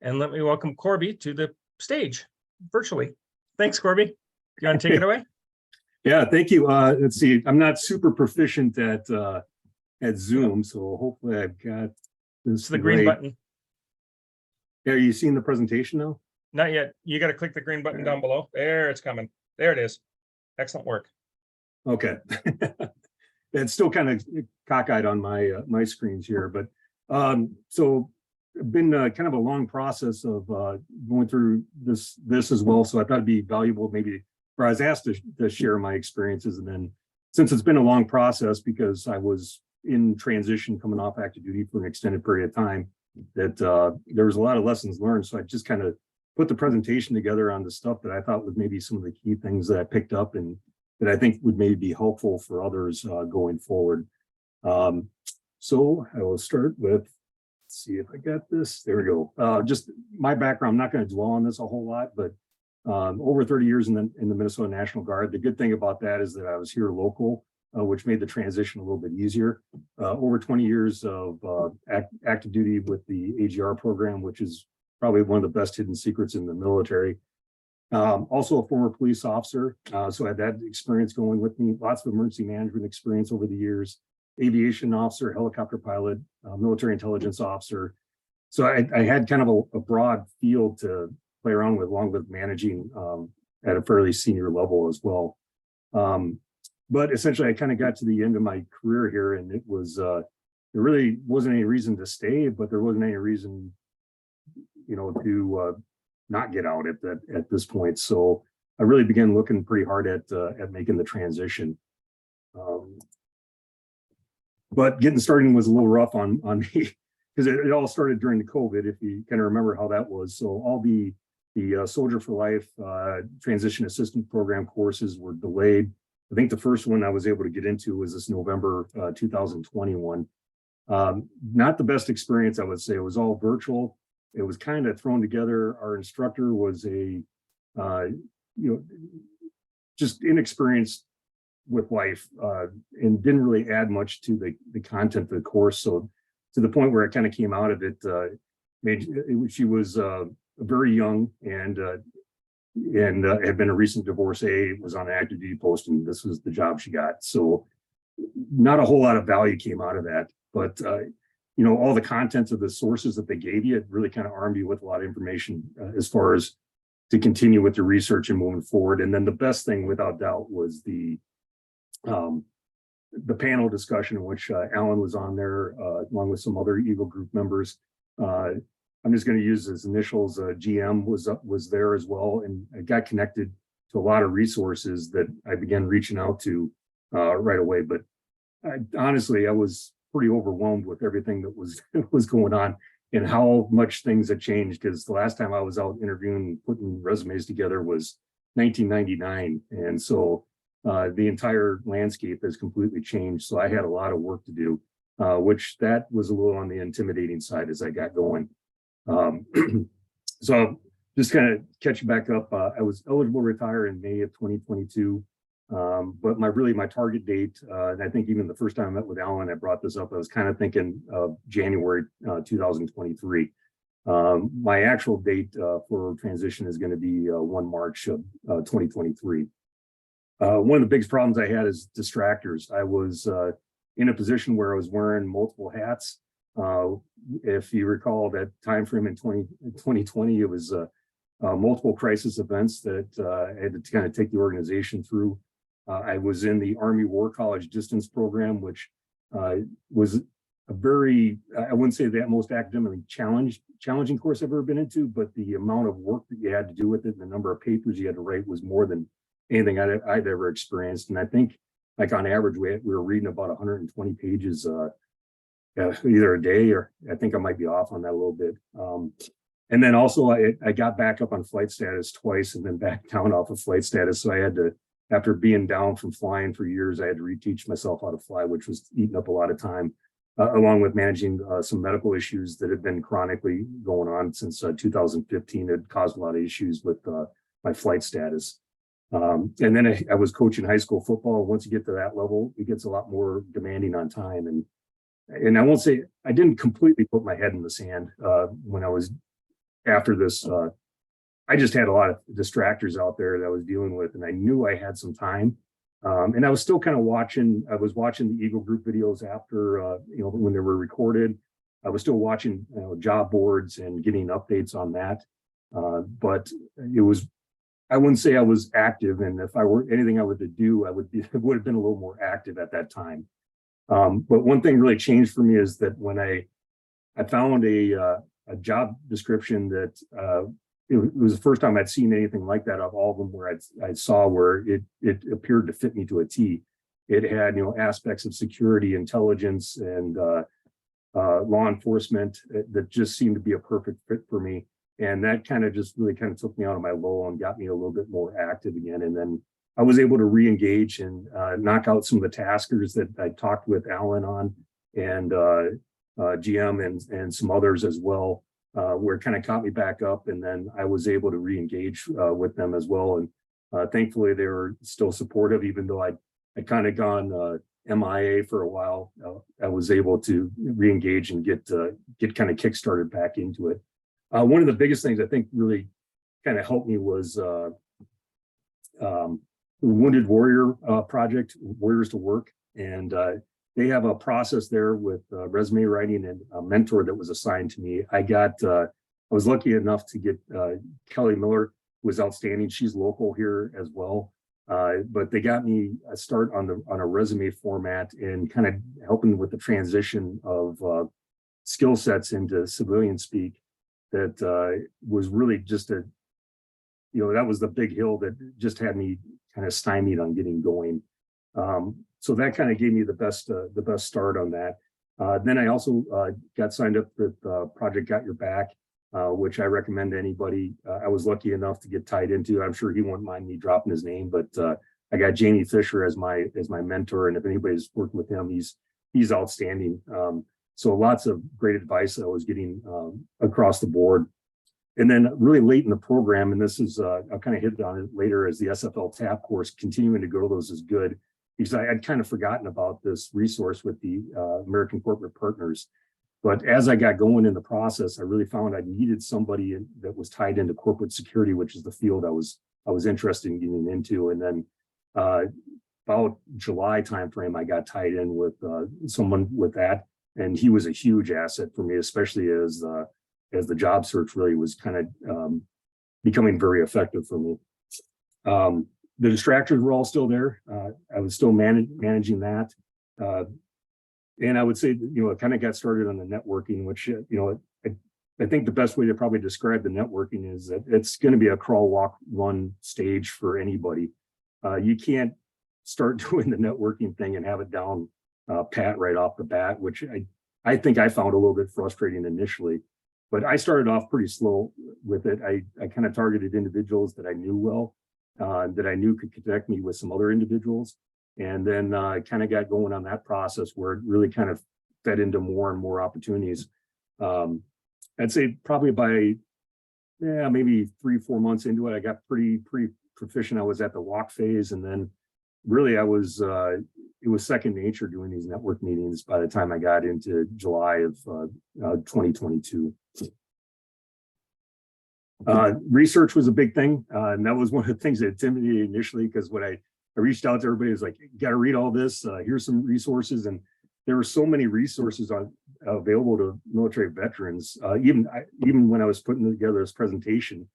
And let me welcome Corby to the stage virtually. Thanks, Corby. You want to take it away? Yeah, thank you. Let's see. I'm not super proficient at Zoom, so hopefully I've got this. It's the green button. Yeah, are you seeing the presentation now? Not yet. You got to click the green button down below. There, it's coming. There it is. Excellent work. Okay. It's still kind of cockeyed on my my screens here, but so been kind of a long process of going through this as well. So I thought it'd be valuable, maybe, or I was asked to share my experiences, and then since it's been a long process because I was in transition coming off active duty for an extended period of time, that there was a lot of lessons learned. So I just kind of put the presentation together on the stuff that I thought was maybe some of the key things that I picked up and that I think would maybe be helpful for others going forward. So I will start with, let's see if I got this. There we go. Just my background, I'm not going to dwell on this a whole lot, but over 30 years in the Minnesota National Guard. The good thing about that is that I was here local, which made the transition a little bit easier. Over 20 years of active duty with the AGR program, which is probably one of the best hidden secrets in the military. Also a former police officer, so I had that experience going with me, lots of emergency management experience over the years, aviation officer, helicopter pilot, military intelligence officer. So I had kind of a broad field to play around with, along with managing at a fairly senior level as well. But essentially I kind of got to the end of my career here, and it was, there really wasn't any reason to stay, but there wasn't any reason, to not get out at this point. So I really began looking pretty hard at making the transition. But getting started was a little rough on me because it all started during the COVID, if you kind of remember how that was. So all the Soldier for Life transition assistance program courses were delayed. I think the first one I was able to get into was this November 2021. Not the best experience, I would say. It was all virtual. It was kind of thrown together. Our instructor was just inexperienced with life and didn't really add much to the content of the course. So to the point where it kind of came out of it, she was very young and had been a recent divorcee, was on an active duty post, and this was the job she got. So not a whole lot of value came out of that, but all the contents of the sources that they gave you, it really kind of armed you with a lot of information as far as to continue with your research and moving forward. And then the best thing, without doubt, was the panel discussion in which Alan was on there, along with some other Eagle Group members. I'm just going to use his initials. GM was there as well, and I got connected to a lot of resources that I began reaching out to right away. But honestly, I was pretty overwhelmed with everything that was going on and how much things had changed, because the last time I was out interviewing and putting resumes together was 1999. And so the entire landscape has completely changed. So I had a lot of work to do, which that was a little on the intimidating side as I got going. So just kind of catch you back up. I was eligible to retire in May of 2022. But my target date, and I think even the first time I met with Alan, I brought this up, I was kind of thinking of January 2023. My actual date for transition is going to be 1 March of 2023. One of the biggest problems I had is distractors. I was in a position where I was wearing multiple hats. If you recall that time frame in 2020, it was multiple crisis events that I had to kind of take the organization through. I was in the Army War College distance program, which was a very, I wouldn't say the most academically challenging course I've ever been into, but the amount of work that you had to do with it and the number of papers you had to write was more than anything I'd ever experienced. And I think, like, on average, we were reading about 120 pages either a day, or I think I might be off on that a little bit. And then also I got back up on flight status twice and then back down off of flight status. So I had to, after being down from flying for years, I had to reteach myself how to fly, which was eating up a lot of time, along with managing some medical issues that had been chronically going on since 2015. It caused a lot of issues with my flight status. And then I was coaching high school football. Once you get to that level, it gets a lot more demanding on time. And I won't say I didn't completely put my head in the sand when I was after this, I just had a lot of distractors out there that I was dealing with, and I knew I had some time. And I was still kind of I was watching the Eagle Group videos after, when they were recorded. I was still watching job boards and getting updates on that. But I wouldn't say I was active. And if I were anything I would to do, it would have been a little more active at that time. But one thing really changed for me is that when I found a job description that it was the first time I'd seen anything like that of all of them where I saw where it appeared to fit me to a T. It had, aspects of security, intelligence, and law enforcement that just seemed to be a perfect fit for me. And that kind of just really kind of took me out of my lull and got me a little bit more active again. And then I was able to re-engage and knock out some of the taskers that I talked with Alan on, and GM and some others as well, where it kind of caught me back up. And then I was able to re-engage with them as well. And thankfully they were still supportive, even though I kind of gone MIA for a while. I was able to re-engage and get kind of kickstarted back into it. One of the biggest things I think really kind of helped me was the Wounded Warrior project, Warriors to Work. And they have a process there with resume writing, and a mentor that was assigned to me. I was lucky enough to get Kelly Miller, who was outstanding. She's local here as well. But they got me a start on a resume format and kind of helping with the transition of skill sets into civilian speak. That was really just that was the big hill that just had me kind of stymied on getting going. So that kind of gave me the best start on that. Then I also got signed up with Project Got Your Back, which I recommend to anybody. I was lucky enough to get tied into. I'm sure he won't mind me dropping his name, but I got Jamie Fisher as my mentor, and if anybody's working with him, he's outstanding. So lots of great advice I was getting across the board. And then really late in the program, and this is, I'll kind of hit on it later, as the SFL TAP course, continuing to grow those is good, because I'd kind of forgotten about this resource with the American Corporate Partners. But as I got going in the process, I really found I needed somebody that was tied into corporate security, which is the field I was interested in getting into. And then about July timeframe, I got tied in with someone with that. And he was a huge asset for me, especially as the job search really was kind of becoming very effective for me. The distractors were all still there. I was still managing that. And I would say, it kind of got started on the networking, which, I think the best way to probably describe the networking is that it's going to be a crawl, walk, run stage for anybody. You can't start doing the networking thing and have it down pat right off the bat, which I think I found a little bit frustrating initially, but I started off pretty slow with it. I kind of targeted individuals that I knew well, that I knew could connect me with some other individuals. And then I kind of got going on that process where it really kind of fed into more and more opportunities. I'd say probably by maybe 3-4 months into it, I got pretty proficient. I was at the walk phase, and then really it was second nature doing these network meetings by the time I got into July of 2022. Research was a big thing, and that was one of the things that intimidated initially, because when I reached out to everybody, it was like, you got to read all this, here's some resources. And there were so many resources available to military veterans. Even when I was putting together this presentation,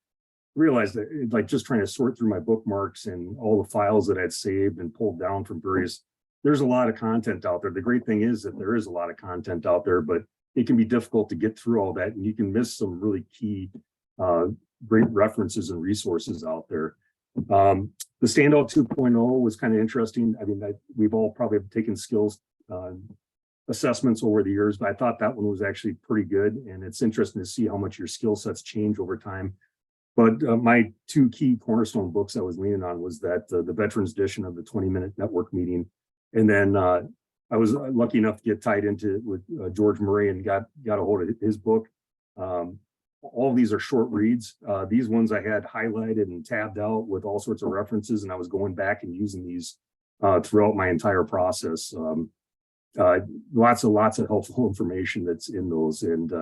realized that like just trying to sort through my bookmarks and all the files that I'd saved and pulled down from there's a lot of content out there. The great thing is that there is a lot of content out there, but it can be difficult to get through all that, and you can miss some really key great references and resources out there. The Standout 2.0 was kind of interesting. I mean, we've all probably taken skills assessments over the years, but I thought that one was actually pretty good. And it's interesting to see how much your skill sets change over time. But my two key cornerstone books I was leaning on was that the Veterans Edition of the 20-minute network meeting. And then I was lucky enough to get tied into it with George Murray and got a hold of his book. All of these are short reads. These ones I had highlighted and tabbed out with all sorts of references, and I was going back and using these throughout my entire process. Lots of helpful information that's in those. And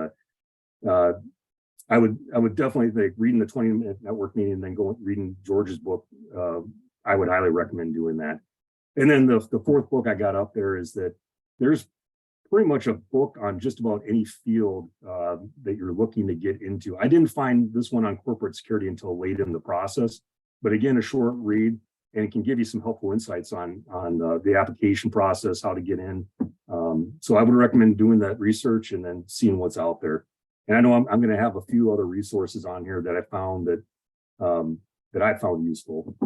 I would definitely think reading the 20-minute network meeting and then reading George's book. I would highly recommend doing that. And then the fourth book I got up there is that there's pretty much a book on just about any field that you're looking to get into. I didn't find this one on corporate security until late in the process, but again, a short read, and it can give you some helpful insights on the application process, how to get in. So I would recommend doing that research and then seeing what's out there. And I know I'm going to have a few other resources on here that I found that I found useful.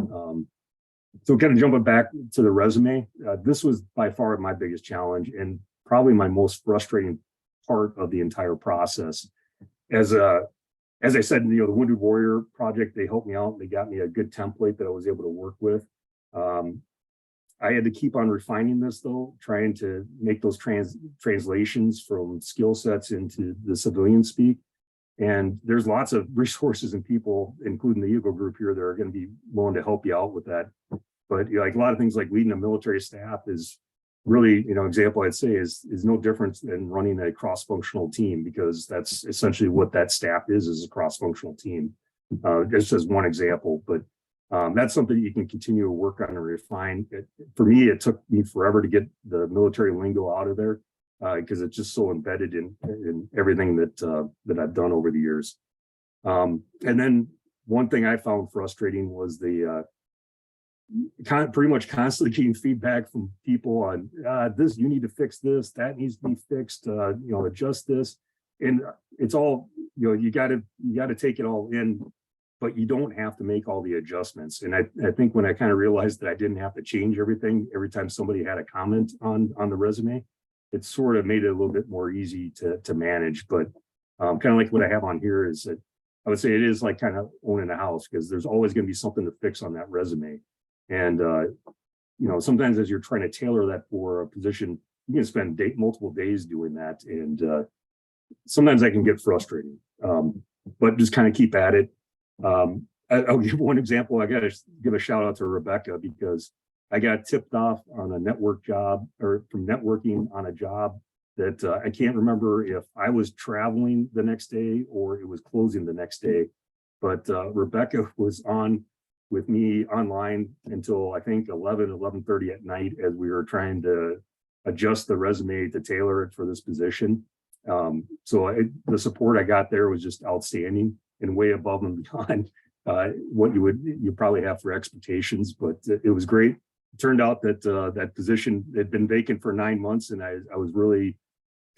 So kind of jumping back to the resume, this was by far my biggest challenge and probably my most frustrating part of the entire process. As I said, the Wounded Warrior project, they helped me out. They got me a good template that I was able to work with. I had to keep on refining this though, trying to make those translations from skill sets into the civilian speak. And there's lots of resources and people, including the Eagle group here, that are going to be willing to help you out with that. But like a lot of things like leading a military staff is really, example I'd say is no different than running a cross-functional team, because that's essentially what that staff is a cross-functional team. Just as one example, but that's something you can continue to work on and refine. For me, it took me forever to get the military lingo out of there because it's just so embedded in everything that I've done over the years. And then one thing I found frustrating was the pretty much constantly getting feedback from people on this, you need to fix this, that needs to be fixed, adjust this. And it's all, you got to take it all in, but you don't have to make all the adjustments. And I think when I kind of realized that I didn't have to change everything every time somebody had a comment on the resume, it sort of made it a little bit more easy to manage. But kind of like what I have on here is that I would say it is like kind of owning a house, because there's always going to be something to fix on that resume. And, sometimes as you're trying to tailor that for a position, you can spend multiple days doing that. And sometimes that can get frustrating, but just kind of keep at it. I'll give one example. I got to give a shout out to Rebecca, because I got tipped off on a network job, or from networking on a job that I can't remember if I was traveling the next day or it was closing the next day. But Rebecca was on with me online until I think 11:30 at night, as we were trying to adjust the resume to tailor it for this position. So the support I got there was just outstanding and way above and beyond what you probably have for expectations. But it was great. It turned out that that position had been vacant for 9 months, and I was really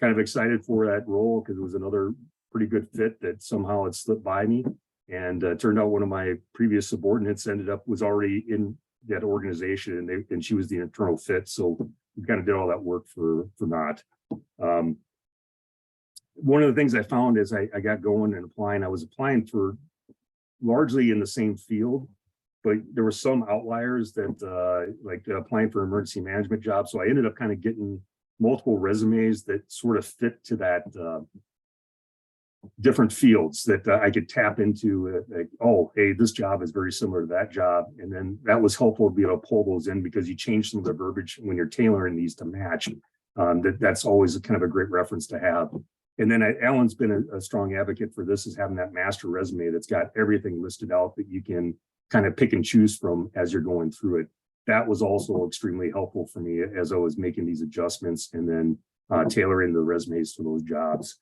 kind of excited for that role, because it was another pretty good fit that somehow it slipped by me. And turned out one of my previous subordinates was already in that organization, and she was the internal fit. So we kind of did all that work for naught. One of the things I found as I got going and applying, I was applying for largely in the same field, but there were some outliers that like applying for emergency management jobs. So I ended up kind of getting multiple resumes that sort of fit to that different fields that I could tap into. Like, oh, hey, this job is very similar to that job. And then that was helpful to be able to pull those in, because you change some of the verbiage when you're tailoring these to match. That's always kind of a great reference to have. And then Alan's been a strong advocate for this, is having that master resume that's got everything listed out that you can kind of pick and choose from as you're going through it. That was also extremely helpful for me as I was making these adjustments and then tailoring the resumes to those jobs.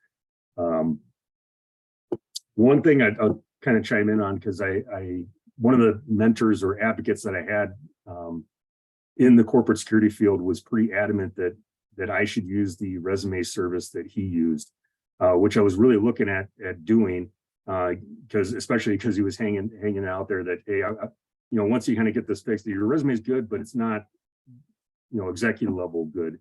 One thing I'll kind of chime in on, because one of the mentors or advocates that I had in the corporate security field was pretty adamant that I should use the resume service that he used, which I was really looking at doing, especially because he was hanging out there that, hey, once you kind of get this fixed, your resume is good, but it's not, executive level good.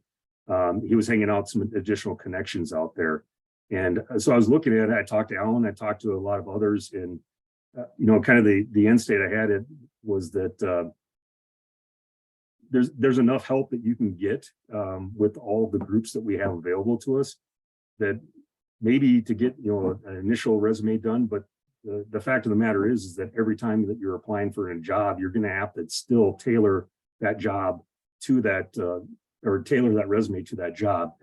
He was hanging out some additional connections out there. And so I was looking at it. I talked to Alan, I talked to a lot of others, and kind of the end state I had was that there's enough help that you can get with all the groups that we have available to us, that maybe to get an initial resume done. But the fact of the matter is that every time that you're applying for a job, you're going to have to still tailor that job to that, or tailor that resume to that job.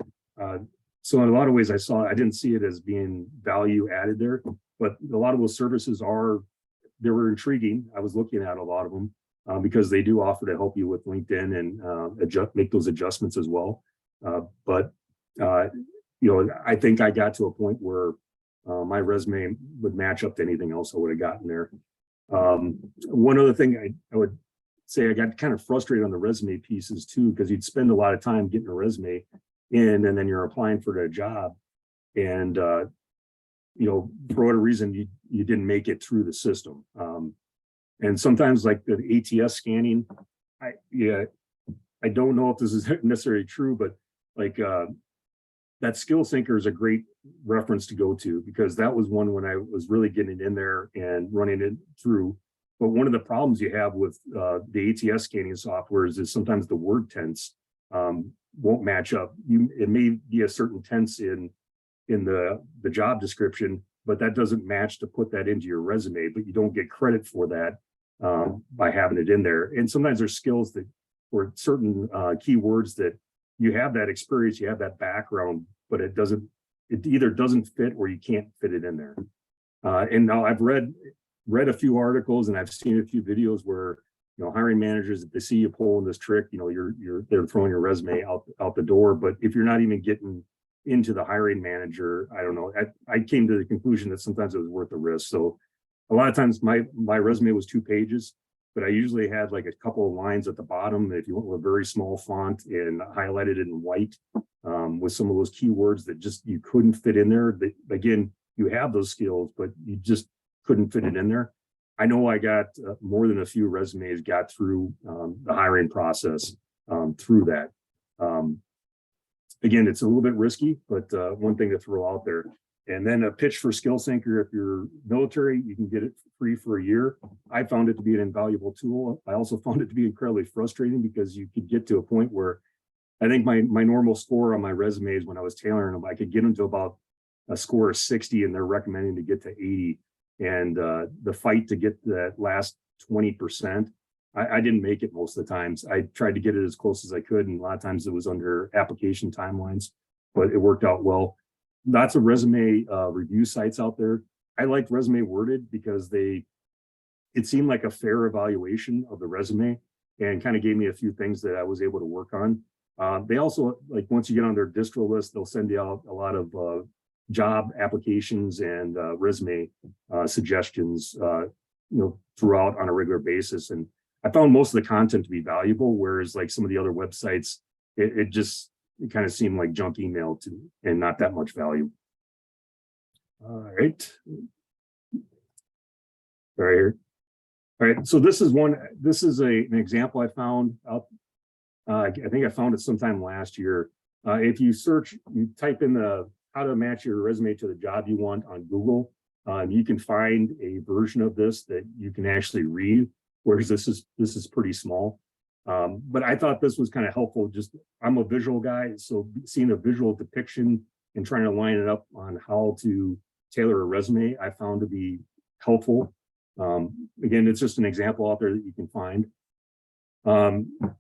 So in a lot of ways, I didn't see it as being value added there, but a lot of those services they were intriguing. I was looking at a lot of them because they do offer to help you with LinkedIn and make those adjustments as well. I think I got to a point where my resume would match up to anything else I would have gotten there. One other thing I would say, I got kind of frustrated on the resume pieces too, because you'd spend a lot of time getting a resume in, and then you're applying for the job, and for whatever reason you didn't make it through the system. And sometimes like the ATS scanning, I don't know if this is necessarily true, but like that Skill Sinker is a great reference to go to, because that was one when I was really getting in there and running it through. But one of the problems you have with the ATS scanning software is sometimes the word tense won't match up. It may be a certain tense in the job description, but that doesn't match to put that into your resume, but you don't get credit for that by having it in there. And sometimes there's skills that, or certain keywords that you have that experience, you have that background, but it either doesn't fit or you can't fit it in there. And now I've read a few articles and I've seen a few videos where, hiring managers, if they see you pulling this trick, they're throwing your resume out the door. But if you're not even getting into the hiring manager, I don't know. I came to the conclusion that sometimes it was worth the risk. So a lot of times my resume was 2 pages, but I usually had like a couple of lines at the bottom. If you went with a very small font and highlighted it in white with some of those keywords that just you couldn't fit in there. Again, you have those skills, but you just couldn't fit it in there. I know I got more than a few resumes got through the hiring process through that. Again, it's a little bit risky, but one thing to throw out there. And then a pitch for Skill Sinker. If you're military, you can get it free for a year. I found it to be an invaluable tool. I also found it to be incredibly frustrating because you could get to a point where I think my normal score on my resumes when I was tailoring them, I could get them to about a score of 60 and they're recommending to get to 80. And the fight to get that last 20%, I didn't make it most of the times. I tried to get it as close as I could, and a lot of times it was under application timelines, but it worked out well. Lots of resume review sites out there. I liked Resume Worded because it seemed like a fair evaluation of the resume and kind of gave me a few things that I was able to work on. They also, like, once you get on their distro list, they'll send you out a lot of job applications and resume suggestions, throughout on a regular basis. And I found most of the content to be valuable, whereas like some of the other websites, it kind of seemed like junk email to me and not that much value. All right. Right here. All right. So this is an example I found out. I think I found it sometime last year. If you type in how to match your resume to the job you want on Google, you can find a version of this that you can actually read, whereas this is pretty small. But I thought this was kind of helpful. I'm a visual guy, so seeing a visual depiction and trying to line it up on how to tailor a resume, I found to be helpful. Again, it's just an example out there that you can find.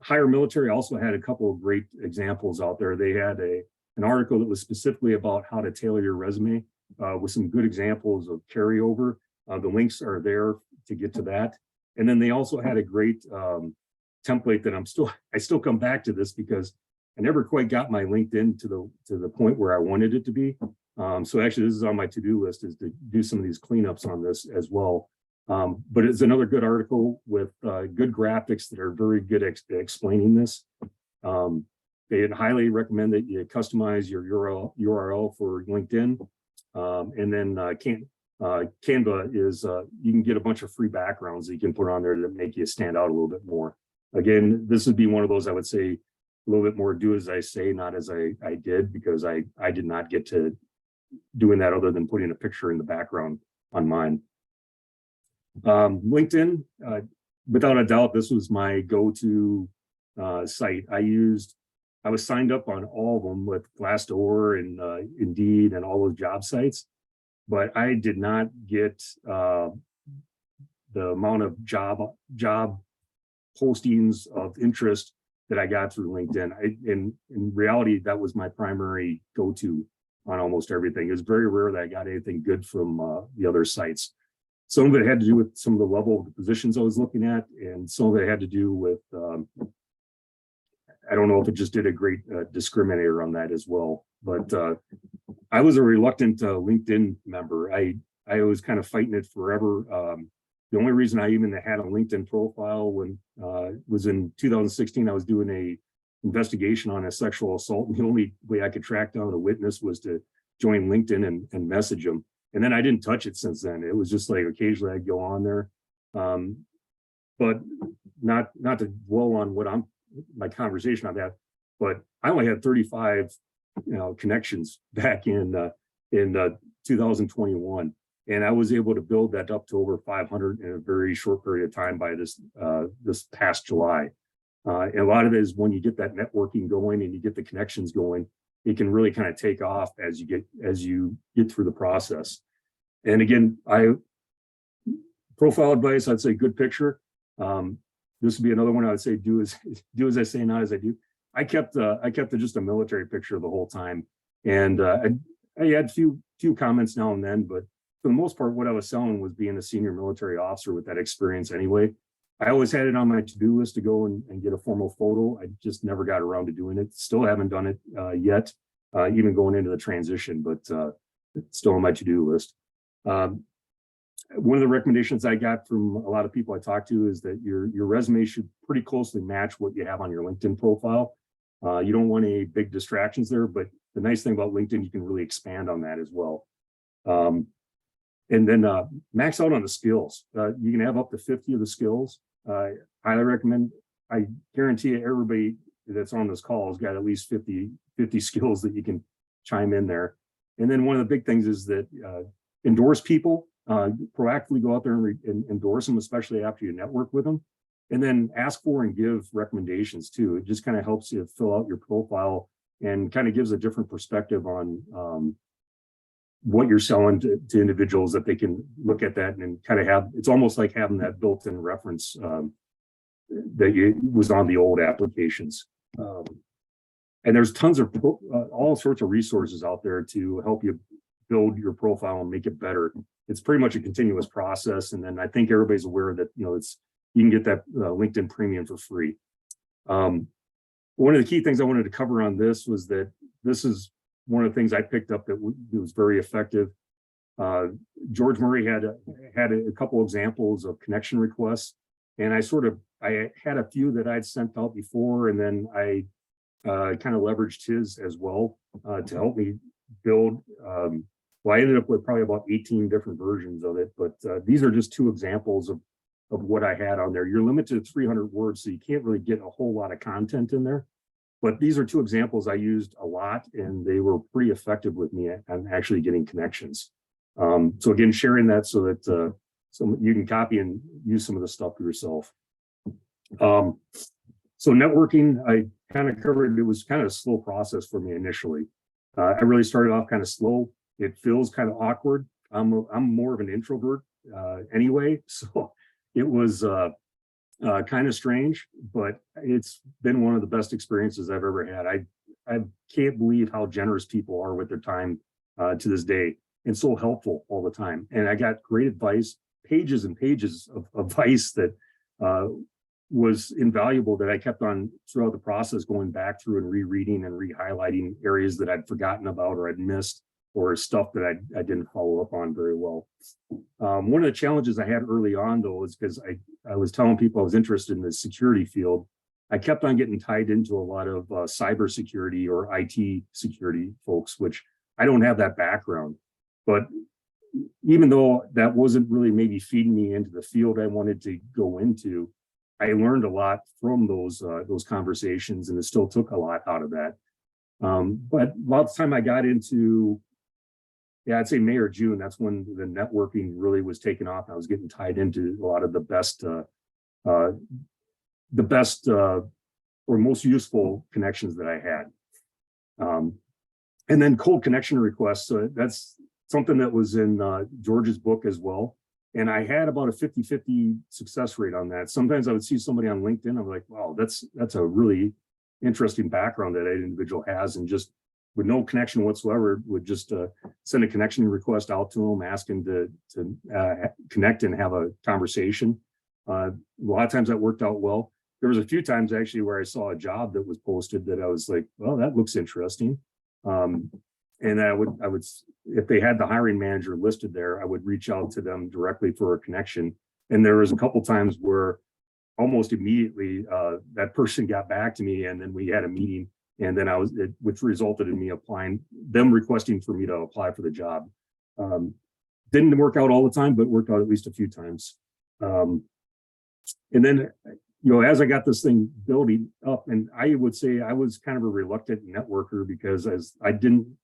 Hire Military also had a couple of great examples out there. They had an article that was specifically about how to tailor your resume with some good examples of carryover. The links are there to get to that. And then they also had a great template that I still come back to this because I never quite got my LinkedIn to the point where I wanted it to be. So actually this is on my to-do list, is to do some of these cleanups on this as well. But it's another good article with good graphics that are very good at explaining this. They highly recommend that you customize your URL for LinkedIn. And then Canva is, you can get a bunch of free backgrounds that you can put on there that make you stand out a little bit more. Again, this would be one of those, I would say, a little bit more do as I say, not as I did, because I did not get to doing that other than putting a picture in the background on mine. LinkedIn, without a doubt, this was my go-to site. I was signed up on all of them with Glassdoor and Indeed and all those job sites, but I did not get the amount of job postings of interest that I got through LinkedIn. In reality, that was my primary go-to. on almost everything. It was very rare that I got anything good from the other sites. Some of it had to do with some of the level of the positions I was looking at, and some of it had to do with, I don't know if it just did a great discriminator on that as well. But I was a reluctant LinkedIn member. I was kind of fighting it forever. The only reason I even had a LinkedIn profile when was in 2016. I was doing a investigation on a sexual assault, and the only way I could track down a witness was to join LinkedIn and message them. And then I didn't touch it since then. It was just like occasionally I'd go on there, but not to dwell on what my conversation on that. But I only had 35, connections back in 2021, and I was able to build that up to over 500 in a very short period of time by this past July. And a lot of it is when you get that networking going and you get the connections going, it can really kind of take off as you get through the process. And again, profile advice, I'd say good picture. This would be another one I would say, do as I say, not as I do. I kept just a military picture the whole time. And I had few comments now and then, but for the most part, what I was selling was being a senior military officer with that experience anyway. I always had it on my to-do list to go and get a formal photo. I just never got around to doing it. Still haven't done it yet, even going into the transition, but it's still on my to-do list. One of the recommendations I got from a lot of people I talked to is that your resume should pretty closely match what you have on your LinkedIn profile. You don't want any big distractions there, but the nice thing about LinkedIn, you can really expand on that as well. And then max out on the skills. You can have up to 50 of the skills. Highly recommend. I guarantee you everybody that's on this call has got at least 50 skills that you can chime in there. And then one of the big things is that endorse people, proactively go out there and endorse them, especially after you network with them. And then ask for and give recommendations too. It just kind of helps you fill out your profile and kind of gives a different perspective on what you're selling to individuals, that they can look at that and kind of have, it's almost like having that built-in reference that was on the old applications. And there's tons of all sorts of resources out there to help you build your profile and make it better. It's pretty much a continuous process. And then I think everybody's aware that, you can get that LinkedIn premium for free. One of the key things I wanted to cover on this was that this is one of the things I picked up that was very effective. George Murray had a couple examples of connection requests, and I had a few that I'd sent out before, and then I kind of leveraged his as well to help me build. Well, I ended up with probably about 18 different versions of it, but these are just two examples of what I had on there. You're limited to 300 words, so you can't really get a whole lot of content in there. But these are two examples I used a lot, and they were pretty effective with me on actually getting connections. So again, sharing that so that so you can copy and use some of the stuff for yourself. So networking, I kind of covered. It was kind of a slow process for me initially. I really started off kind of slow. It feels kind of awkward. I'm more of an introvert anyway, so it was kind of strange, but it's been one of the best experiences I've ever had. I can't believe how generous people are with their time to this day, and so helpful all the time. And I got great advice, pages and pages of advice that was invaluable, that I kept on throughout the process, going back through and rereading and re-highlighting areas that I'd forgotten about or I'd missed, or stuff that I didn't follow up on very well. One of the challenges I had early on, though, is because I was telling people I was interested in the security field. I kept on getting tied into a lot of cybersecurity or IT security folks, which I don't have that background. But even though that wasn't really maybe feeding me into the field I wanted to go into, I learned a lot from those conversations, and it still took a lot out of that. But about the time I got into, I'd say May or June, that's when the networking really was taking off. I was getting tied into a lot of the best or most useful connections that I had. And then cold connection requests. So that's something that was in George's book as well. And I had about a 50-50 success rate on that. Sometimes I would see somebody on LinkedIn. I'm like, wow, that's a really interesting background that an individual has. And just with no connection whatsoever, would just send a connection request out to them, asking to connect and have a conversation. A lot of times that worked out well. There was a few times actually where I saw a job that was posted that I was like, well, that looks interesting. And I would, if they had the hiring manager listed there, I would reach out to them directly for a connection. And there was a couple times where almost immediately that person got back to me, and then we had a meeting, and then which resulted in me applying, them requesting for me to apply for the job. Didn't work out all the time, but worked out at least a few times. And then, as I got this thing building up, and I would say I was kind of a reluctant networker, because I didn't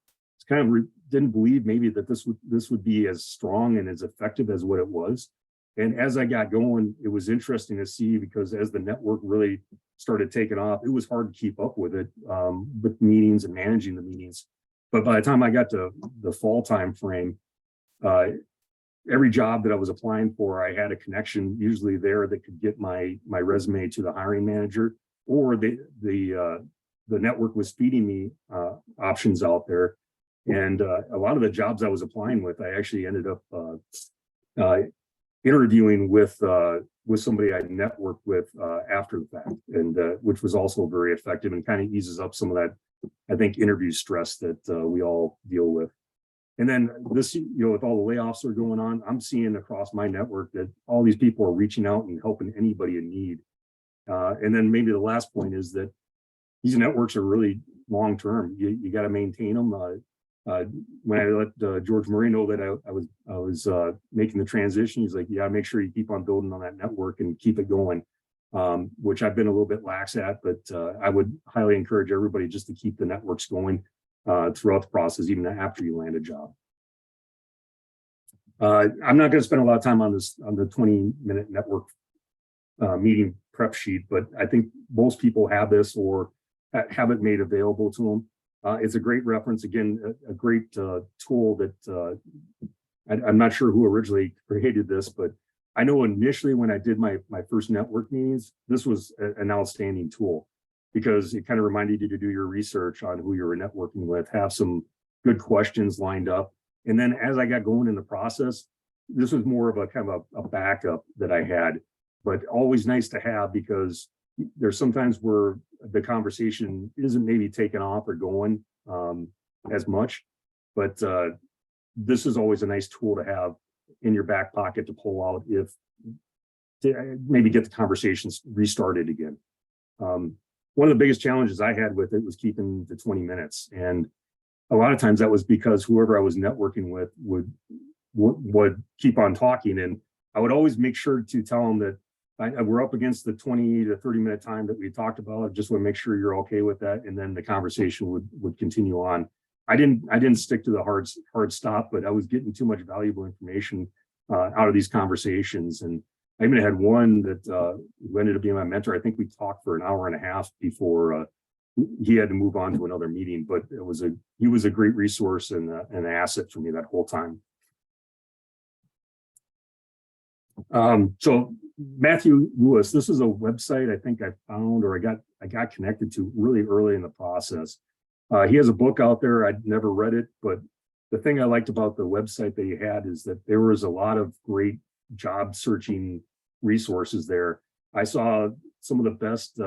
believe maybe that this would be as strong and as effective as what it was. And as I got going, it was interesting to see, because as the network really started taking off, it was hard to keep up with it, with meetings and managing the meetings. But by the time I got to the fall time frame, every job that I was applying for, I had a connection usually there that could get my resume to the hiring manager, or the network was feeding me options out there. And a lot of the jobs I was applying with, I actually ended up interviewing with somebody I networked with after the fact, and which was also very effective and kind of eases up some of that, I think, interview stress that we all deal with. And then this, with all the layoffs that are going on, I'm seeing across my network that all these people are reaching out and helping anybody in need. And then maybe the last point is that these networks are really long term. You got to maintain them. When I let George Murray know that I was making the transition, he's like, yeah, make sure you keep on building on that network and keep it going, which I've been a little bit lax at, but I would highly encourage everybody just to keep the networks going throughout the process, even after you land a job. I'm not going to spend a lot of time on the 20-minute network meeting prep sheet, but I think most people have this or have it made available to them. It's a great reference, again, a great tool that I'm not sure who originally created this, but I know initially when I did my first network meetings, this was an outstanding tool, because it kind of reminded you to do your research on who you were networking with, have some good questions lined up. And then as I got going in the process, this was more of a kind of a backup that I had, but always nice to have, because there's sometimes where the conversation isn't maybe taken off or going as much, but this is always a nice tool to have in your back pocket to pull out if to maybe get the conversations restarted again. One of the biggest challenges I had with it was keeping the 20 minutes. And a lot of times that was because whoever I was networking with would keep on talking. And I would always make sure to tell them that we're up against the 20 to 30 minute time that we talked about. I just want to make sure you're okay with that. And then the conversation would continue on. I didn't stick to the hard stop, but I was getting too much valuable information out of these conversations. And I even had one that who ended up being my mentor. I think we talked for an hour and a half before he had to move on to another meeting, but he was a great resource and an asset for me that whole time. So Matthew Lewis, this is a website I think I found, or I got connected to really early in the process. He has a book out there. I'd never read it, but the thing I liked about the website that he had is that there was a lot of great job searching resources there. I saw some of the best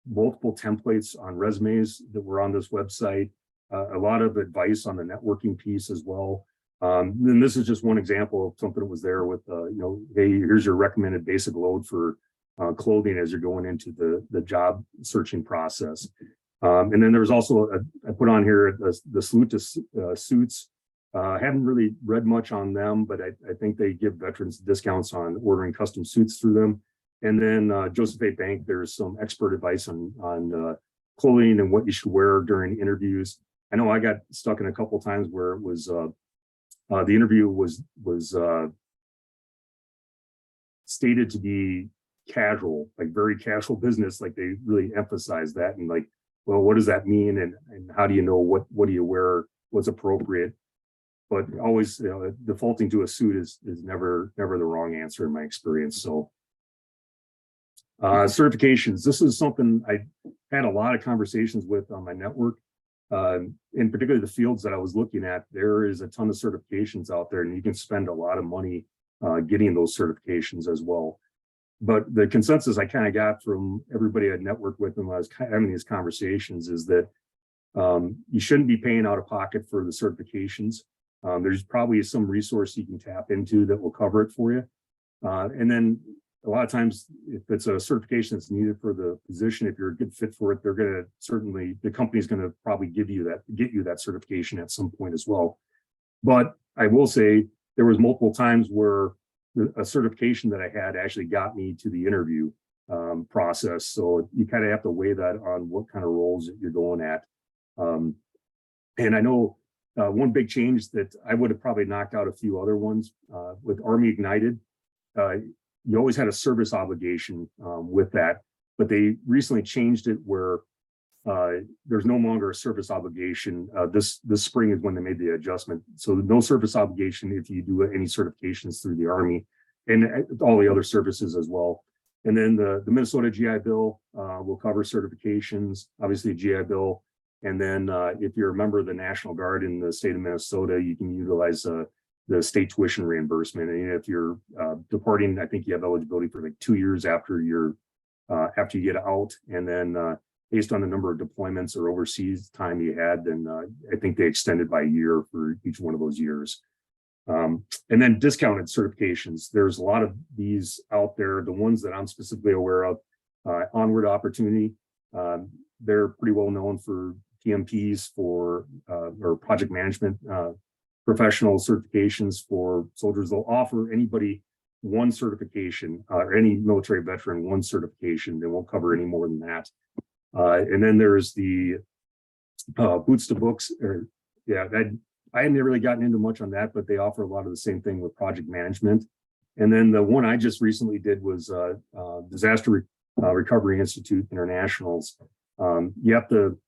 multiple templates on resumes that were on this website, a lot of advice on the networking piece as well. And this is just one example of something that was there with, hey, here's your recommended basic load for clothing as you're going into the job searching process. And then there was also, I put on here the salute to suits. I haven't really read much on them, but I think they give veterans discounts on ordering custom suits through them. And then Joseph A. Bank, there's some expert advice on clothing and what you should wear during interviews. I know I got stuck in a couple times where it was the interview was stated to be casual, like very casual business. Like they really emphasize that, and like, well, what does that mean? And how do you know what do you wear? What's appropriate? But always, defaulting to a suit is never the wrong answer in my experience. So certifications. This is something I had a lot of conversations with on my network. in particular the fields that I was looking at, there is a ton of certifications out there, and you can spend a lot of money getting those certifications as well. But the consensus I kind of got from everybody I'd networked with when I was having these conversations is that you shouldn't be paying out of pocket for the certifications. There's probably some resource you can tap into that will cover it for you. And then a lot of times, if it's a certification that's needed for the position, if you're a good fit for it, they're going to certainly, the company's going to probably get you that certification at some point as well. But I will say there was multiple times where a certification that I had actually got me to the interview process. So you kind of have to weigh that on what kind of roles that you're going at. And I know one big change that I would have probably knocked out a few other ones with Army Ignited. You always had a service obligation with that, but they recently changed it where there's no longer a service obligation. This spring is when they made the adjustment. So no service obligation if you do any certifications through the Army and all the other services as well. And then the Minnesota GI Bill will cover certifications, obviously GI Bill. And then if you're a member of the National Guard in the state of Minnesota, you can utilize the state tuition reimbursement. And if you're departing, I think you have eligibility for like 2 years after you get out. And then based on the number of deployments or overseas time you had, then I think they extended by a year for each one of those years. And then discounted certifications. There's a lot of these out there. The ones that I'm specifically aware of, Onward Opportunity, they're pretty well known for PMPs or project management professional certifications for soldiers. They'll offer anybody one certification or any military veteran one certification. They won't cover any more than that. And then there's the Boots to Books. I hadn't really gotten into much on that, but they offer a lot of the same thing with project management. And then the one I just recently did was Disaster Recovery Institute Internationals. You have to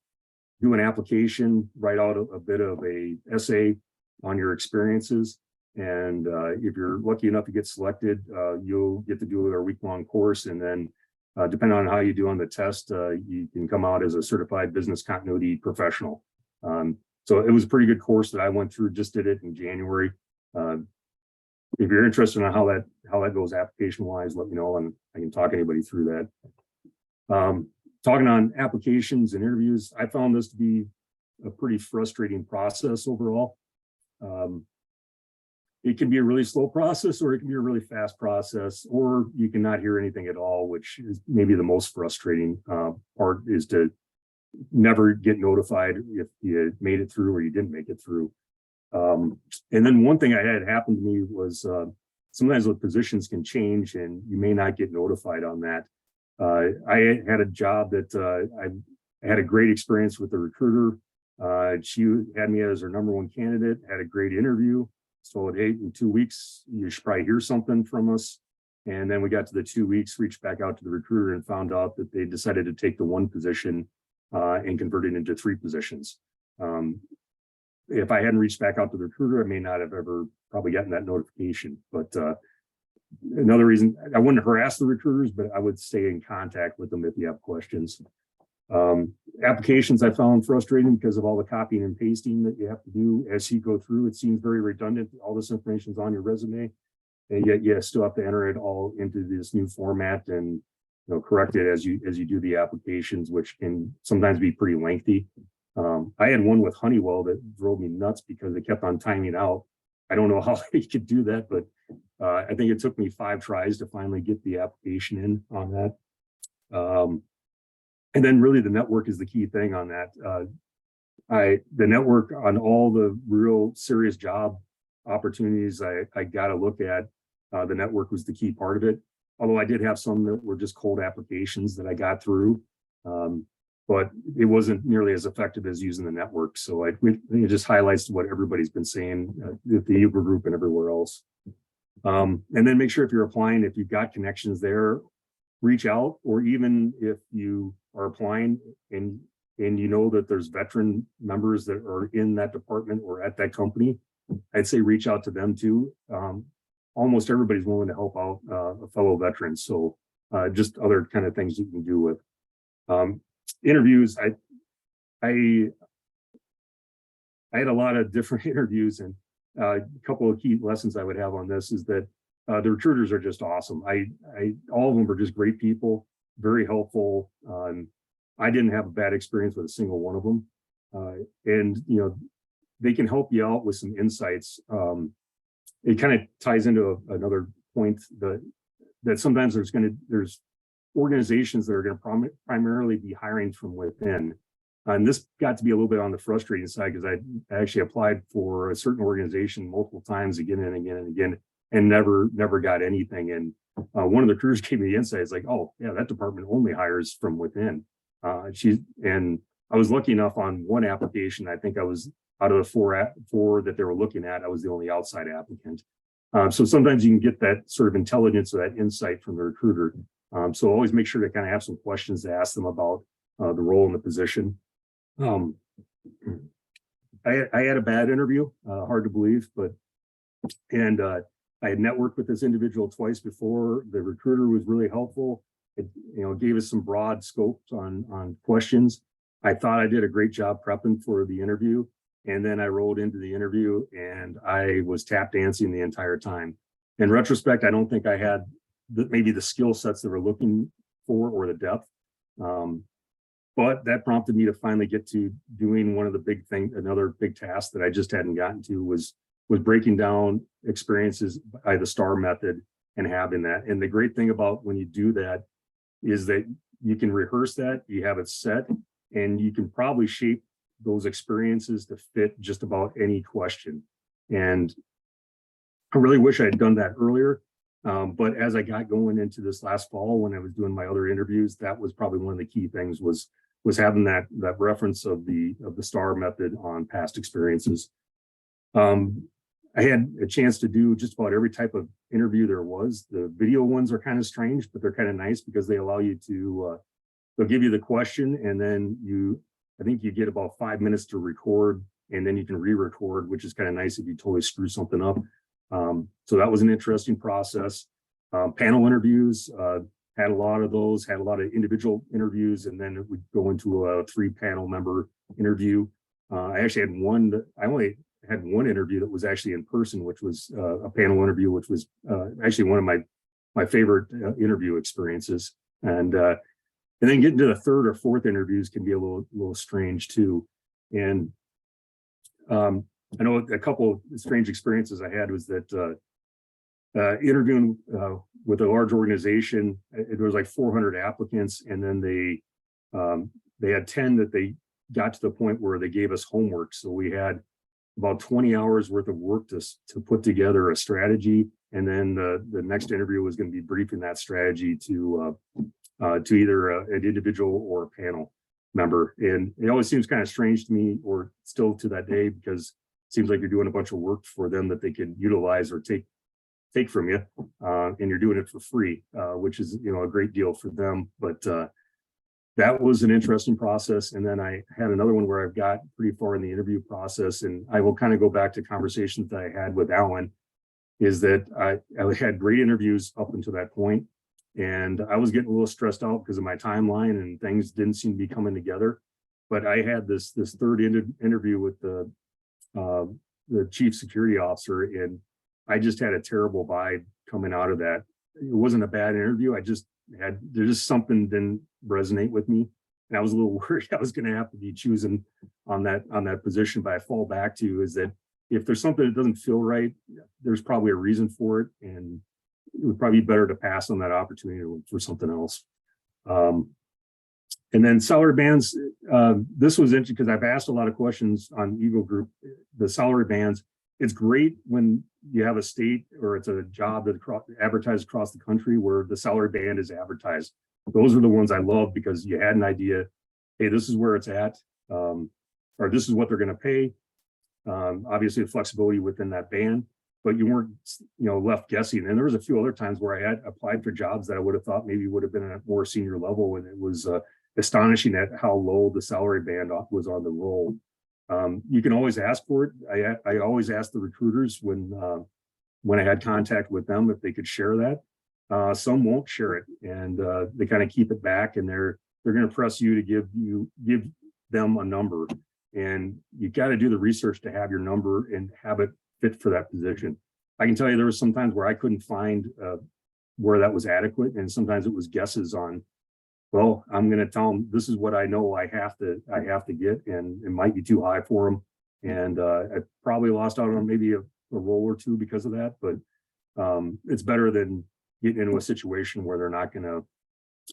do an application, write out a bit of a essay on your experiences. And if you're lucky enough to get selected, you'll get to do a week-long course. And then depending on how you do on the test, you can come out as a certified business continuity professional. So it was a pretty good course that I went through, just did it in January. If you're interested in how that goes application wise, let me know and I can talk anybody through that. Talking on applications and interviews, I found this to be a pretty frustrating process overall. It can be a really slow process, or it can be a really fast process, or you can not hear anything at all, which is maybe the most frustrating part, is to never get notified if you made it through or you didn't make it through. And then one thing I had happen to me was sometimes the positions can change and you may not get notified on that. I had a job that I had a great experience with the recruiter. She had me as her #1 candidate, had a great interview. So hey, in 2 weeks, you should probably hear something from us. And then we got to the 2 weeks, reached back out to the recruiter and found out that they decided to take the one position and convert it into 3 positions. If I hadn't reached back out to the recruiter, I may not have ever probably gotten that notification. But another reason, I wouldn't harass the recruiters, but I would stay in contact with them if you have questions. Applications I found frustrating because of all the copying and pasting that you have to do as you go through. It seems very redundant. All this information is on your resume, and yet you still have to enter it all into this new format and correct it as you do the applications, which can sometimes be pretty lengthy. I had one with Honeywell that drove me nuts because they kept on timing out. I don't know how they could do that, but I think it took me 5 tries to finally get the application in on that. And then really the network is the key thing on that. The network on all the real serious job opportunities I got to look at, the network was the key part of it. Although I did have some that were just cold applications that I got through, but it wasn't nearly as effective as using the network. So I think it just highlights what everybody's been saying at the Uber group and everywhere else. And then make sure if you're applying, if you've got connections there, reach out, or even if you are applying and you know that there's veteran members that are in that department or at that company, I'd say reach out to them too. Almost everybody's willing to help out a fellow veteran. So just other kind of things you can do with interviews. I I had a lot of different interviews, and a couple of key lessons I would have on this is that the recruiters are just awesome. All of them are just great people, very helpful. I didn't have a bad experience with a single one of them. And, you know, they can help you out with some insights. It kind of ties into another point that sometimes there's organizations that are going to primarily be hiring from within. And this got to be a little bit on the frustrating side because I actually applied for a certain organization multiple times again and again and again, and never got anything. And one of the recruiters gave me the insight. It's like, oh yeah, that department only hires from within. And I was lucky enough on one application. I think I was out of the four that they were looking at, I was the only outside applicant. So sometimes you can get that sort of intelligence or that insight from the recruiter. So always make sure to kind of have some questions to ask them about the role and the position. I had a bad interview, hard to believe, and I had networked with this individual twice before. The recruiter was really helpful. It, you know, gave us some broad scopes on questions. I thought I did a great job prepping for the interview. And then I rolled into the interview and I was tap dancing the entire time. In retrospect, I don't think I had maybe the skill sets that we're looking for or the depth. But that prompted me to finally get to doing one of the big things, another big task that I just hadn't gotten to was breaking down experiences by the STAR method and having that. And the great thing about when you do that is that you can rehearse that, you have it set, and you can probably shape those experiences to fit just about any question. And I really wish I had done that earlier. But as I got going into this last fall, when I was doing my other interviews, that was probably one of the key things was having that reference of the STAR method on past experiences. I had a chance to do just about every type of interview there was. The video ones are kind of strange, but they're kind of nice because they allow you to, they'll give you the question and then I think you get about 5 minutes to record and then you can re-record, which is kind of nice if you totally screw something up. So that was an interesting process. Panel interviews, had a lot of those, had a lot of individual interviews, and then it would go into a 3-panel member interview. I only had one interview that was actually in person, which was a panel interview, which was actually one of my favorite interview experiences. And then getting to the 3rd or 4th interviews can be a little strange too. And I know a couple of strange experiences I had was that interviewing with a large organization, there was like 400 applicants, and then they had 10 that they got to the point where they gave us homework. So we had about 20 hours worth of work to put together a strategy. And then the next interview was going to be briefing that strategy to either an individual or a panel member. And it always seems kind of strange to me, or still to that day, because it seems like you're doing a bunch of work for them that they could utilize or take from you, and you're doing it for free, which is, you know, a great deal for them. But that was an interesting process. And then I had another one where I've got pretty far in the interview process, and I will kind of go back to conversations that I had with Alan, is that I had great interviews up until that point, and I was getting a little stressed out because of my timeline and things didn't seem to be coming together. But I had this third interview with the chief security officer, and I just had a terrible vibe coming out of that. It wasn't a bad interview. There's just something didn't resonate with me. And I was a little worried I was going to have to be choosing on that position. But I fall back to is that if there's something that doesn't feel right, there's probably a reason for it. And it would probably be better to pass on that opportunity for something else. And then salary bands, this was interesting because I've asked a lot of questions on Eagle Group. The salary bands, it's great when you have a state or it's a job that advertised across the country where the salary band is advertised. Those are the ones I love because you had an idea, hey, this is where it's at, or this is what they're going to pay. Obviously, the flexibility within that band, but you weren't, left guessing. And there was a few other times where I had applied for jobs that I would have thought maybe would have been at a more senior level, and it was astonishing at how low the salary band was on the roll. You can always ask for it. I always ask the recruiters when I had contact with them if they could share that. Some won't share it, and they kind of keep it back, and they're going to press you to give them a number. and you got to do the research to have your number and have it fit for that position. I can tell you there was some times where I couldn't find where that was adequate, and sometimes it was guesses on, well, I'm going to tell them this is what I know I have to get, and it might be too high for them, and I probably lost out on maybe a role or two because of that. But it's better than getting into a situation where they're not going to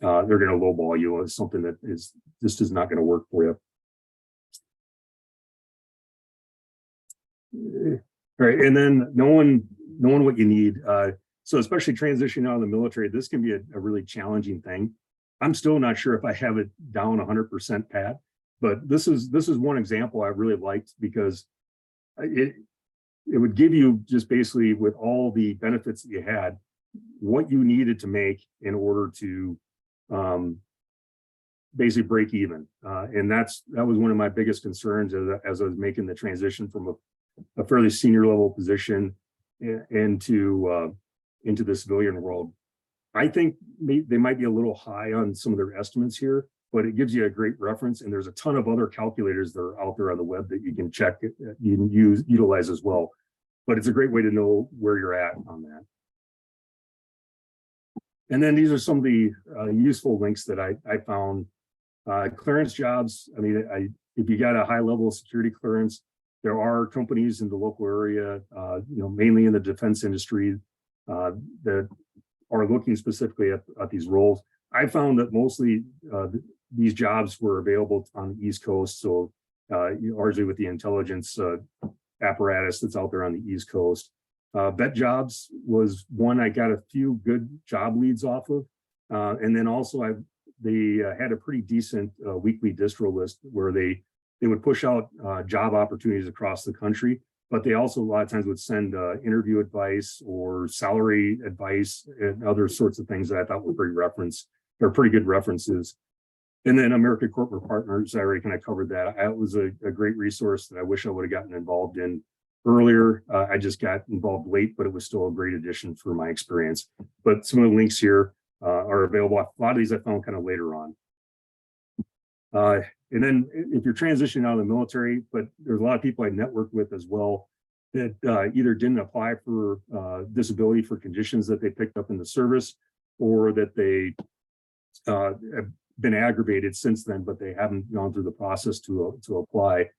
they're going to lowball you. It's something that is not going to work for you. All right, and then knowing what you need. So especially transitioning out of the military, this can be a really challenging thing. I'm still not sure if I have it down 100% pat, but this is one example I really liked, because it would give you just basically, with all the benefits that you had, what you needed to make in order to basically break even. And that was one of my biggest concerns as I was making the transition from a fairly senior level position into the civilian world. I think they might be a little high on some of their estimates here, but it gives you a great reference. And there's a ton of other calculators that are out there on the web that you can check, you can utilize as well. But it's a great way to know where you're at on that. And then these are some of the useful links that I found. Clearance jobs. I mean, if you got a high level of security clearance, there are companies in the local area, mainly in the defense industry, that are looking specifically at these roles. I found that mostly these jobs were available on the East Coast, so largely with the intelligence apparatus that's out there on the East Coast. Vet jobs was one I got a few good job leads off of, and then also they had a pretty decent weekly distro list where they would push out job opportunities across the country, but they also a lot of times would send interview advice or salary advice and other sorts of things that I thought were pretty good references. And then American Corporate Partners, I already kind of covered that. That was a great resource that I wish I would have gotten involved in earlier. I just got involved late, but it was still a great addition for my experience. But some of the links here are available. A lot of these I found kind of later on. And then if you're transitioning out of the military, but there's a lot of people I networked with as well that either didn't apply for disability for conditions that they picked up in the service, or that they have been aggravated since then, but they haven't gone through the process to apply.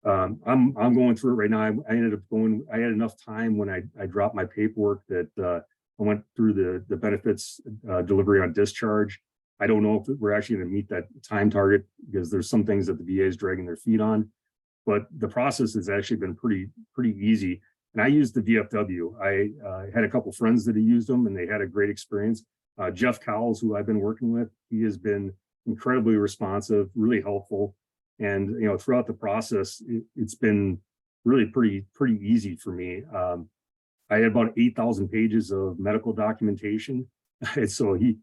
I'm going through it right now. I ended up going. I had enough time when I dropped my paperwork that I went through the benefits delivery on discharge. I don't know if we're actually going to meet that time target, because there's some things that the VA is dragging their feet on, but the process has actually been pretty easy. And I used the VFW. I had a couple friends that had used them, and they had a great experience. Jeff Cowles, who I've been working with, he has been incredibly responsive, really helpful. And throughout the process, it's been really pretty easy for me. I had about 8,000 pages of medical documentation, and so he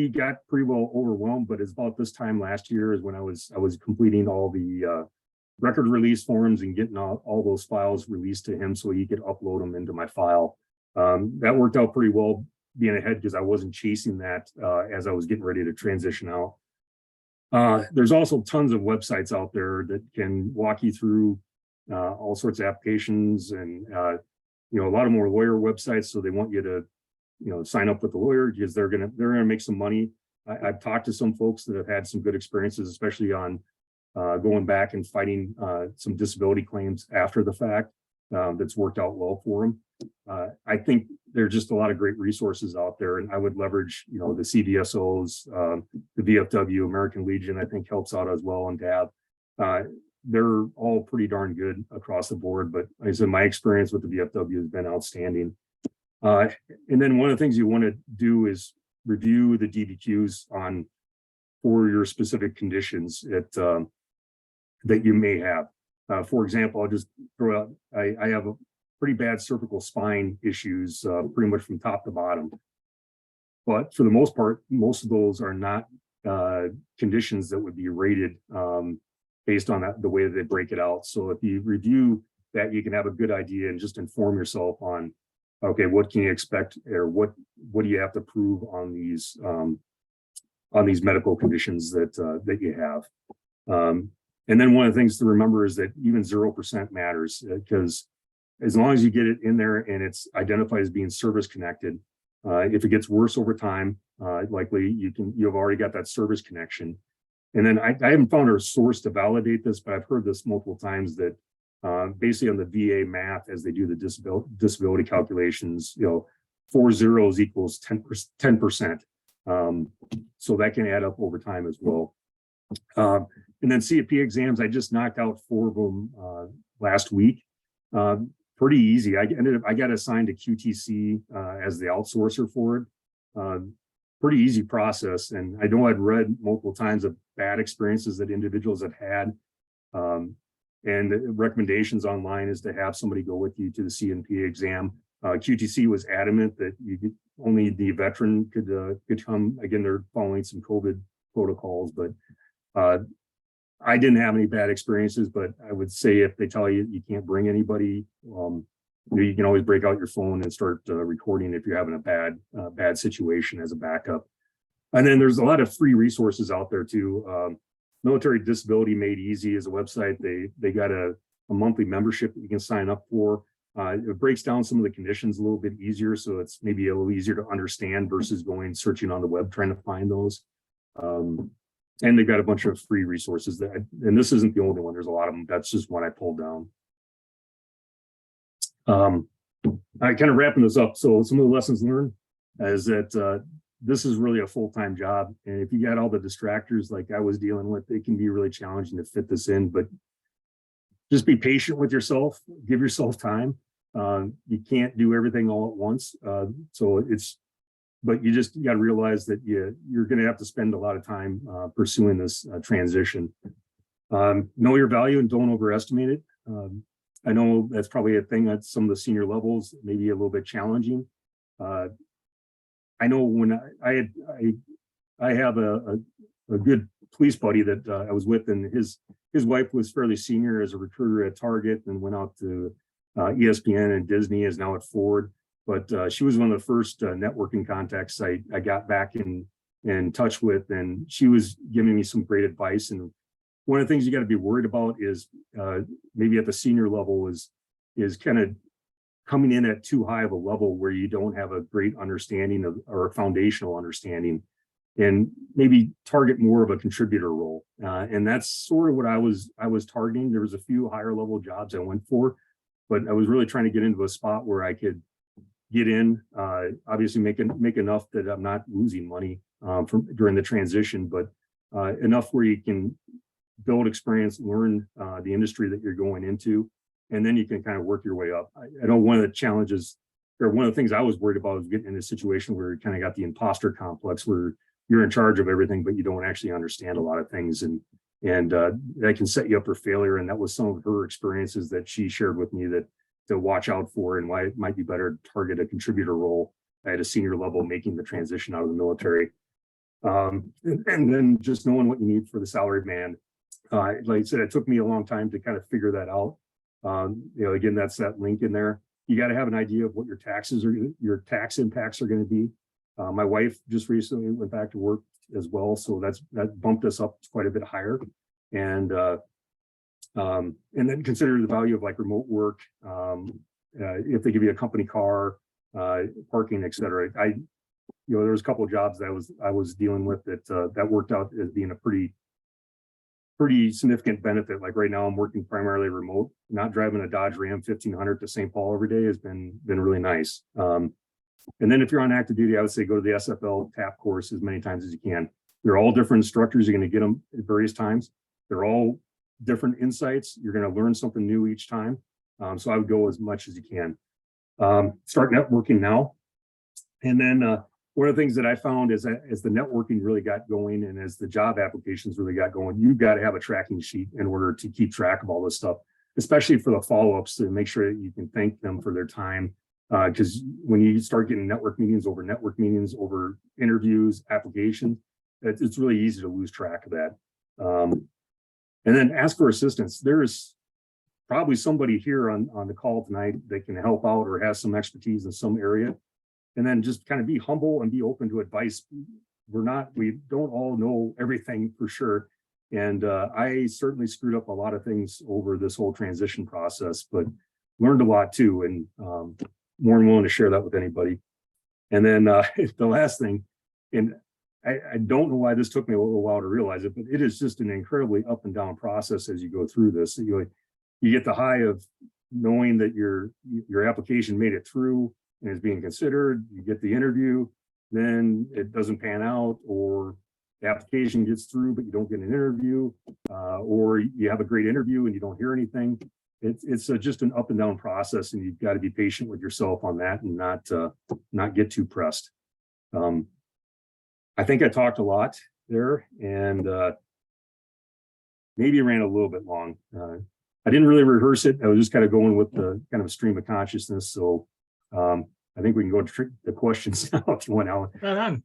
got pretty well overwhelmed. But it's about this time last year is when I was completing all the record release forms and getting all those files released to him so he could upload them into my file. That worked out pretty well, being ahead, because I wasn't chasing that as I was getting ready to transition out. There's also tons of websites out there that can walk you through all sorts of applications, and a lot of more lawyer websites. So they want you to sign up with the lawyer, because they're gonna make some money. I've talked to some folks that have had some good experiences, especially on going back and fighting some disability claims after the fact. That's worked out well for them. I think there's just a lot of great resources out there, and I would leverage, the CVSOs, the VFW, American Legion, I think helps out as well, and DAV. They're all pretty darn good across the board, but like I said, my experience with the VFW has been outstanding. And then one of the things you want to do is review the DBQs for your specific conditions that you may have. For example, I'll just throw out, I have a pretty bad cervical spine issues, pretty much from top to bottom. But for the most part, most of those are not conditions that would be rated based on the way that they break it out. So if you review that, you can have a good idea and just inform yourself on, okay, what can you expect, or what do you have to prove on these medical conditions that you have. And then one of the things to remember is that even 0% matters, because as long as you get it in there and it's identified as being service connected, if it gets worse over time, likely you've already got that service connection. And then I haven't found a source to validate this, but I've heard this multiple times that basically on the VA math, as they do the disability calculations, 4 zeros equals 10%. So that can add up over time as well. And then CFP exams, I just knocked out 4 of them last week. Pretty easy. I got assigned to QTC as the outsourcer for it. Pretty easy process. And I know I'd read multiple times of bad experiences that individuals have had. And the recommendations online is to have somebody go with you to the CNP exam. QTC was adamant that only the veteran could come. Again, they're following some COVID protocols, but I didn't have any bad experiences. But I would say if they tell you you can't bring anybody, you can always break out your phone and start recording if you're having a bad situation as a backup. And then there's a lot of free resources out there too. Military Disability Made Easy is a website. They got a monthly membership that you can sign up for. It breaks down some of the conditions a little bit easier, so it's maybe a little easier to understand versus searching on the web trying to find those. And they've got a bunch of free resources and this isn't the only one. There's a lot of them. That's just one I pulled down. I kind of wrapping this up. So some of the lessons learned is that this is really a full-time job. And if you got all the distractors like I was dealing with, it can be really challenging to fit this in, but just be patient with yourself, give yourself time. You can't do everything all at once. But you just got to realize that you're going to have to spend a lot of time pursuing this transition. Know your value and don't overestimate it. I know that's probably a thing at some of the senior levels, maybe a little bit challenging. I know when I have a good police buddy that I was with, and his wife was fairly senior as a recruiter at Target and went out to ESPN and Disney, is now at Ford. But she was one of the first networking contacts I got back in touch with, and she was giving me some great advice. And one of the things you got to be worried about is maybe at the senior level is kind of coming in at too high of a level where you don't have a great understanding of, or a foundational understanding, and maybe target more of a contributor role. And that's sort of what I was targeting. There was a few higher level jobs I went for, but I was really trying to get into a spot where I could get in, obviously make enough that I'm not losing money during the transition, but enough where you can build experience, learn the industry that you're going into, and then you can kind of work your way up. I know one of the challenges, or one of the things I was worried about, was getting in a situation where you kind of got the imposter complex, where you're in charge of everything, but you don't actually understand a lot of things, and that can set you up for failure. And that was some of her experiences that she shared with me that to watch out for, and why it might be better to target a contributor role at a senior level, making the transition out of the military. And then just knowing what you need for the salary band. Like I said, it took me a long time to kind of figure that out. Again, that's that link in there. You got to have an idea of what your tax impacts are going to be. My wife just recently went back to work as well, so that bumped us up quite a bit higher. And then consider the value of like remote work, if they give you a company car, parking, et cetera. There was a couple of jobs that I was dealing with that worked out as being a pretty significant benefit. Like right now, I'm working primarily remote. Not driving a Dodge Ram 1500 to St. Paul every day has been really nice. And then if you're on active duty, I would say go to the SFL TAP course as many times as you can. They're all different instructors. You're going to get them at various times. They're all different insights. You're going to learn something new each time. So I would go as much as you can. Start networking now. And then one of the things that I found is that as the networking really got going, and as the job applications really got going, you've got to have a tracking sheet in order to keep track of all this stuff, especially for the follow-ups, to make sure that you can thank them for their time. Because when you start getting network meetings over interviews, applications, it's really easy to lose track of that. And then ask for assistance. There's probably somebody here on the call tonight that can help out or has some expertise in some area. And then just kind of be humble and be open to advice. We don't all know everything for sure. And I certainly screwed up a lot of things over this whole transition process, but learned a lot too, and more than willing to share that with anybody. And then the last thing, and I don't know why this took me a little while to realize it, but it is just an incredibly up and down process as you go through this. You get the high of knowing that your application made it through and is being considered. You get the interview, then it doesn't pan out, or the application gets through, but you don't get an interview, or you have a great interview and you don't hear anything. It's just an up and down process, and you've got to be patient with yourself on that and not get too pressed. I think I talked a lot there, and maybe ran a little bit long. I didn't really rehearse it. I was just kind of going with the kind of stream of consciousness. So I think we can go to the questions now if you want, Alan. Right on.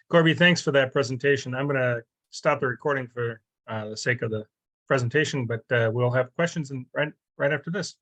Corby, thanks for that presentation. I'm going to stop the recording for the sake of the presentation, but we'll have questions right after this.